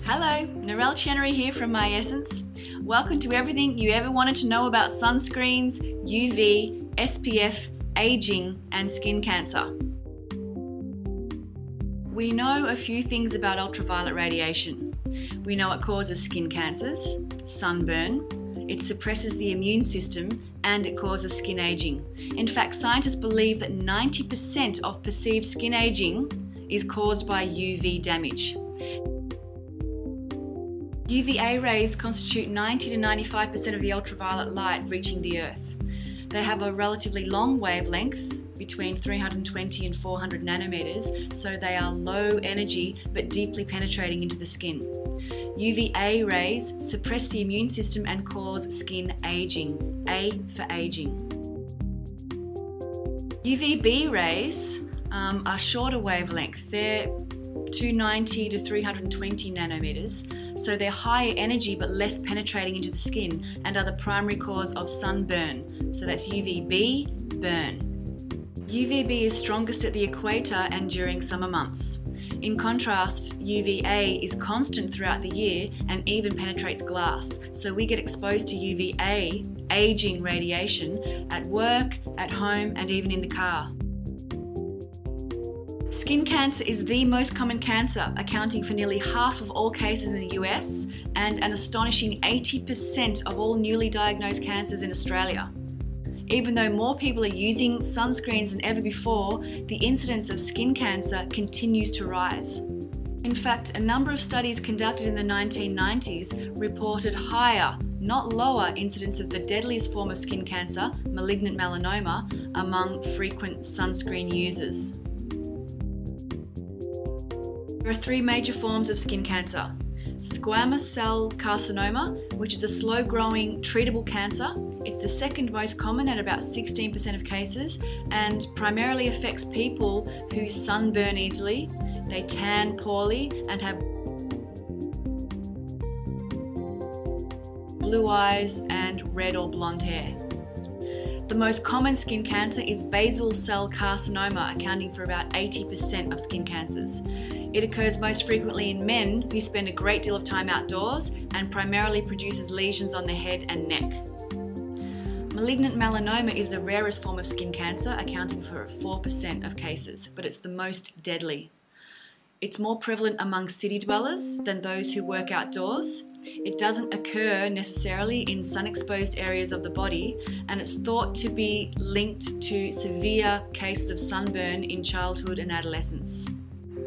Hello, Narelle Chenery here from Miessence. Welcome to everything you ever wanted to know about sunscreens, UV, SPF, aging, and skin cancer. We know a few things about ultraviolet radiation. We know it causes skin cancers, sunburn, it suppresses the immune system, and it causes skin aging. In fact, scientists believe that 90% of perceived skin aging is caused by UV damage. UVA rays constitute 90 to 95% of the ultraviolet light reaching the Earth. They have a relatively long wavelength, between 320 and 400 nanometers, so they are low energy but deeply penetrating into the skin. UVA rays suppress the immune system and cause skin aging. A for aging. UVB rays are shorter wavelength. They're 290 to 320 nanometers, so they're higher energy but less penetrating into the skin and are the primary cause of sunburn. So that's UVB burn. UVB is strongest at the equator and during summer months. In contrast, UVA is constant throughout the year and even penetrates glass, so we get exposed to UVA, aging radiation, at work, at home, and even in the car. Skin cancer is the most common cancer, accounting for nearly half of all cases in the US and an astonishing 80% of all newly diagnosed cancers in Australia. Even though more people are using sunscreens than ever before, the incidence of skin cancer continues to rise. In fact, a number of studies conducted in the 1990s reported higher, not lower, incidence of the deadliest form of skin cancer, malignant melanoma, among frequent sunscreen users. There are three major forms of skin cancer. Squamous cell carcinoma, which is a slow-growing, treatable cancer. It's the second most common at about 16% of cases and primarily affects people who sunburn easily, they tan poorly, and have blue eyes and red or blonde hair. The most common skin cancer is basal cell carcinoma, accounting for about 80% of skin cancers. It occurs most frequently in men who spend a great deal of time outdoors and primarily produces lesions on the head and neck. Malignant melanoma is the rarest form of skin cancer, accounting for 4% of cases, but it's the most deadly. It's more prevalent among city dwellers than those who work outdoors. It doesn't occur necessarily in sun-exposed areas of the body, and it's thought to be linked to severe cases of sunburn in childhood and adolescence.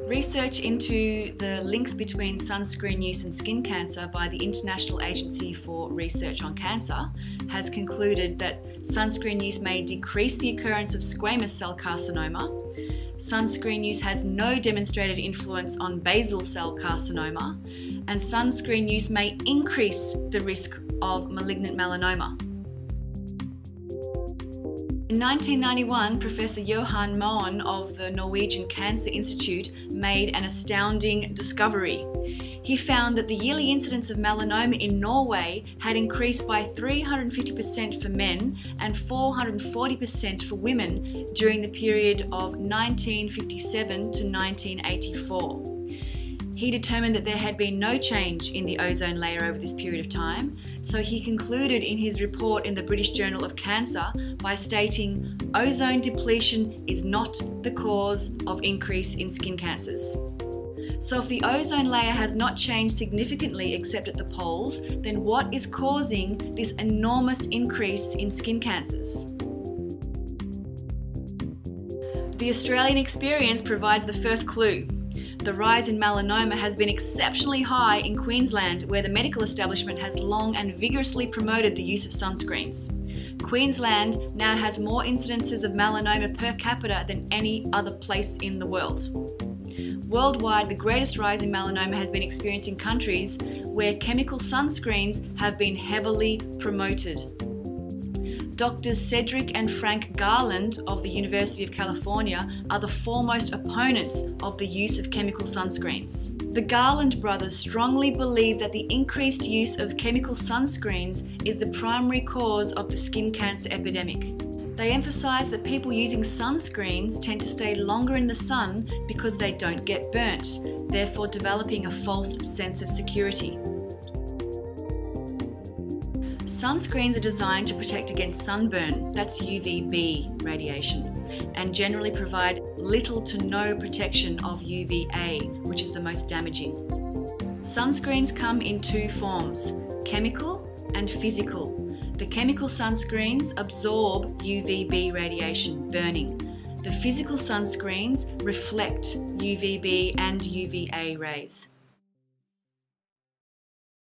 Research into the links between sunscreen use and skin cancer by the International Agency for Research on Cancer has concluded that sunscreen use may decrease the occurrence of squamous cell carcinoma. Sunscreen use has no demonstrated influence on basal cell carcinoma, and sunscreen use may increase the risk of malignant melanoma. In 1991, Professor Johan Moen of the Norwegian Cancer Institute made an astounding discovery. He found that the yearly incidence of melanoma in Norway had increased by 350% for men and 440% for women during the period of 1957 to 1984. He determined that there had been no change in the ozone layer over this period of time, so he concluded in his report in the British Journal of Cancer by stating, "Ozone depletion is not the cause of increase in skin cancers." So if the ozone layer has not changed significantly except at the poles, then what is causing this enormous increase in skin cancers? The Australian experience provides the first clue. The rise in melanoma has been exceptionally high in Queensland, where the medical establishment has long and vigorously promoted the use of sunscreens. Queensland now has more incidences of melanoma per capita than any other place in the world. Worldwide, the greatest rise in melanoma has been experienced in countries where chemical sunscreens have been heavily promoted. Doctors Cedric and Frank Garland of the University of California are the foremost opponents of the use of chemical sunscreens. The Garland brothers strongly believe that the increased use of chemical sunscreens is the primary cause of the skin cancer epidemic. They emphasise that people using sunscreens tend to stay longer in the sun because they don't get burnt, therefore developing a false sense of security. Sunscreens are designed to protect against sunburn, that's UVB radiation, and generally provide little to no protection of UVA, which is the most damaging. Sunscreens come in two forms, chemical and physical. The chemical sunscreens absorb UVB radiation, burning. The physical sunscreens reflect UVB and UVA rays.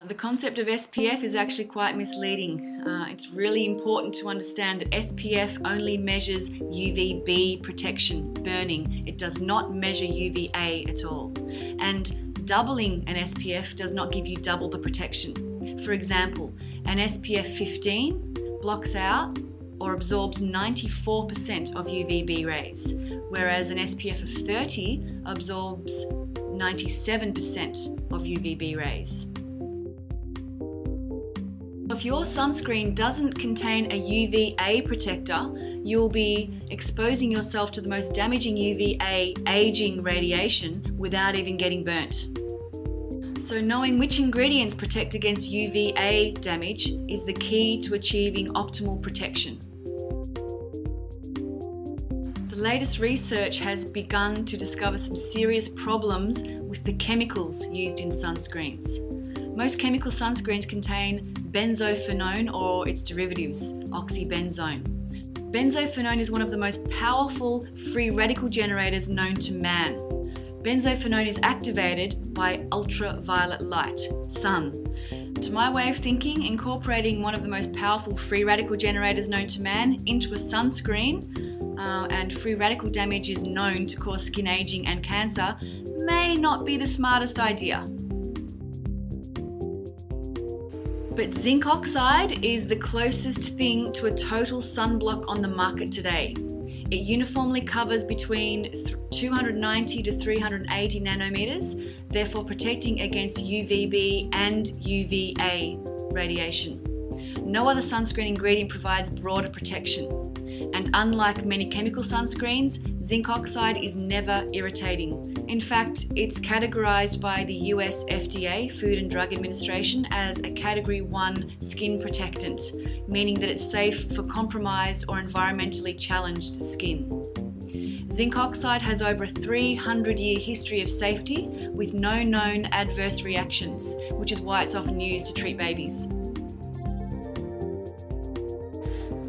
The concept of SPF is actually quite misleading. It's really important to understand that SPF only measures UVB protection, burning. It does not measure UVA at all. And doubling an SPF does not give you double the protection. For example, an SPF 15 blocks out or absorbs 94% of UVB rays, whereas an SPF of 30 absorbs 97% of UVB rays. If your sunscreen doesn't contain a UVA protector, you'll be exposing yourself to the most damaging UVA aging radiation without even getting burnt. So knowing which ingredients protect against UVA damage is the key to achieving optimal protection. The latest research has begun to discover some serious problems with the chemicals used in sunscreens. Most chemical sunscreens contain benzophenone or its derivatives, oxybenzone. Benzophenone is one of the most powerful free radical generators known to man. Benzophenone is activated by ultraviolet light, sun. To my way of thinking, incorporating one of the most powerful free radical generators known to man into a sunscreen, and free radical damage is known to cause skin aging and cancer, may not be the smartest idea. But zinc oxide is the closest thing to a total sunblock on the market today. It uniformly covers between 290 to 380 nanometers, therefore protecting against UVB and UVA radiation. No other sunscreen ingredient provides broader protection. And unlike many chemical sunscreens, zinc oxide is never irritating. In fact, it's categorized by the US FDA, Food and Drug Administration, as a Category 1 skin protectant, meaning that it's safe for compromised or environmentally challenged skin. Zinc oxide has over a 300-year history of safety with no known adverse reactions, which is why it's often used to treat babies.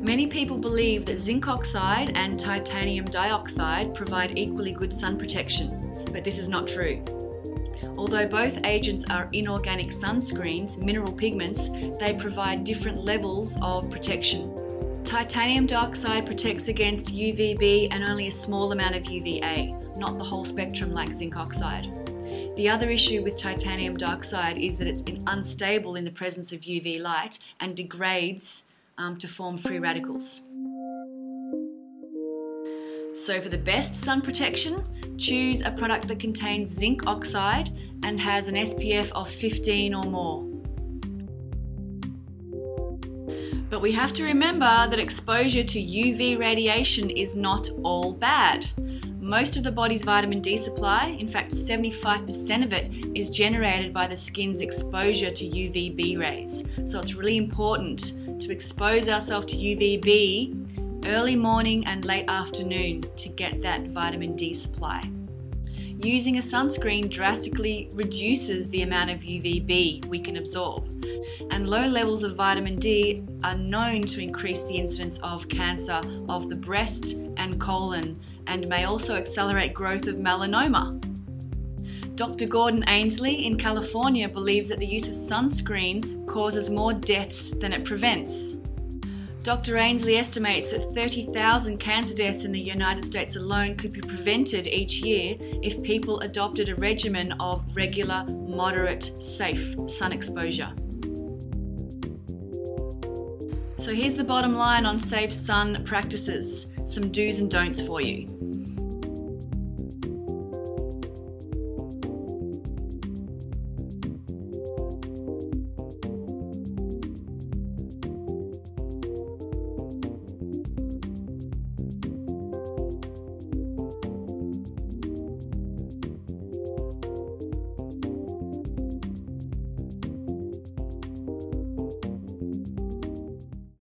Many people believe that zinc oxide and titanium dioxide provide equally good sun protection, but this is not true. Although both agents are inorganic sunscreens, mineral pigments, they provide different levels of protection. Titanium dioxide protects against UVB and only a small amount of UVA, not the whole spectrum like zinc oxide. The other issue with titanium dioxide is that it's unstable in the presence of UV light and degrades to form free radicals. So for the best sun protection, choose a product that contains zinc oxide and has an SPF of 15 or more. But we have to remember that exposure to UV radiation is not all bad. Most of the body's vitamin D supply, in fact 75% of it, is generated by the skin's exposure to UVB rays. So it's really important to expose ourselves to UVB early morning and late afternoon to get that vitamin D supply. Using a sunscreen drastically reduces the amount of UVB we can absorb, and low levels of vitamin D are known to increase the incidence of cancer of the breast and colon, and may also accelerate growth of melanoma. Dr. Gordon Ainsley in California believes that the use of sunscreen causes more deaths than it prevents. Dr. Ainsley estimates that 30,000 cancer deaths in the United States alone could be prevented each year if people adopted a regimen of regular, moderate, safe sun exposure. So here's the bottom line on safe sun practices, some do's and don'ts for you.